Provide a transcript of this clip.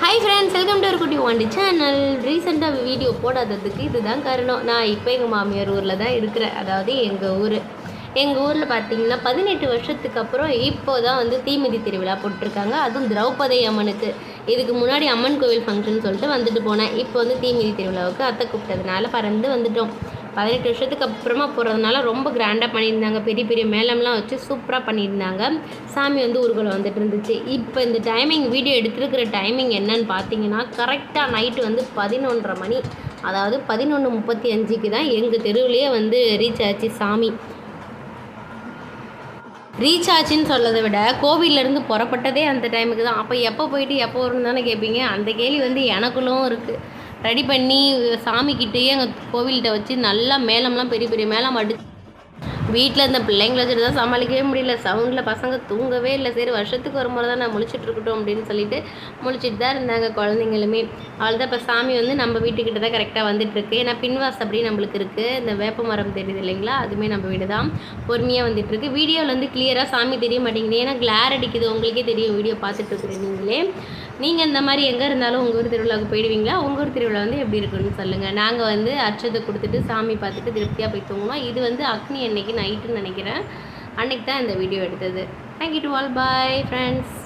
Hi friends, welcome to ஒரு குட்டி வாண்டி channel. ரீசெண்டாக வீடியோ போடாததுக்கு இதுதான் காரணம். நான் இப்போ எங்கள் மாமியார் ஊரில் தான் இருக்கிறேன். அதாவது எங்கள் ஊரில் பார்த்தீங்கன்னா 18 வருஷத்துக்கு அப்புறம் இப்போ தான் வந்து தீமிதி திருவிழா போட்டிருக்காங்க. அதுவும் திரௌபதி அம்மனுக்கு. இதுக்கு முன்னாடி அம்மன் கோவில் ஃபங்க்ஷன் சொல்லிட்டு வந்துட்டு போனேன். இப்போ வந்து தீமிதி திருவிழாவுக்கு அத்தை கூப்பிட்டதுனால பறந்து வந்துட்டோம். 18 வருஷத்துக்கு அப்புறமா போகிறதுனால ரொம்ப கிராண்டாக பண்ணியிருந்தாங்க. பெரிய பெரிய மேளம்லாம் வச்சு சூப்பராக பண்ணியிருந்தாங்க. சாமி வந்து ஊர்வலம் வந்துட்டு இருந்துச்சு. இப்போ இந்த டைமிங் வீடியோ எடுத்துருக்கிற டைமிங் என்னன்னு பார்த்தீங்கன்னா, கரெக்டாக நைட்டு வந்து 11:30 மணி, அதாவது 11:35க்கு தான் எங்கள் தெருவிலேயே வந்து ரீச் ஆச்சு சாமி. ரீச் ஆச்சுன்னு சொல்கிறத விட கோவிலேருந்து புறப்பட்டதே அந்த டைமுக்கு தான். அப்போ எப்போ போயிட்டு எப்போ வரும்னு தானே கேட்பீங்க. அந்த கேள்வி வந்து எனக்குள்ளும் இருக்குது. ரெடி பண்ணி சாமிக்கிட்டேயே எங்கள் கோவில்கிட்ட வச்சு நல்லா மேளம்லாம் பெரிய பெரிய மேளம் அடிச்சு வீட்டில் இந்த பிள்ளைங்களை வச்சுட்டு தான் சமாளிக்கவே முடியல. சவுண்டில் பசங்க தூங்கவே இல்லை. சரி, வருஷத்துக்கு ஒரு முறை தான் நான் முழிச்சிட்டு இருக்கட்டும் அப்படின்னு சொல்லிட்டு முழிச்சிட்டு தான் இருந்தாங்க குழந்தைங்களுமே. அவ்வளோதான். இப்போ சாமி வந்து நம்ம வீட்டுக்கிட்ட தான் கரெக்டாக வந்துட்டுருக்கு. ஏன்னா பின்வாஸ் அப்படி நம்மளுக்கு இருக்குது. இந்த வேப்ப மரம் தெரியுது இல்லைங்களா, அதுவுமே நம்ம வீடு தான். பொறுமையாக வந்துட்டுருக்கு. வீடியோவில் வந்து கிளியராக சாமி தெரிய மாட்டேங்குது. ஏன்னா கிளார் அடிக்குது. உங்களுக்கே தெரியும் வீடியோ பார்த்துட்டு இருக்கிறேன் நீங்களே. நீங்கள் இந்த மாதிரி எங்கே இருந்தாலும் உங்கள் ஊர் திருவிழாவுக்கு போயிடுவீங்களா? உங்கள் ஊர் திருவிழா வந்து எப்படி இருக்குன்னு சொல்லுங்கள். நாங்கள் வந்து அர்ச்சத்தை கொடுத்துட்டு சாமி பார்த்துட்டு திருப்தியாக போய் தூங்கணும். இது வந்து அக்னி அன்னைக்கு நைட்டுன்னு நினைக்கிறேன். அன்றைக்கி தான் இந்த வீடியோ எடுத்தது. Thank you to all. Bye friends.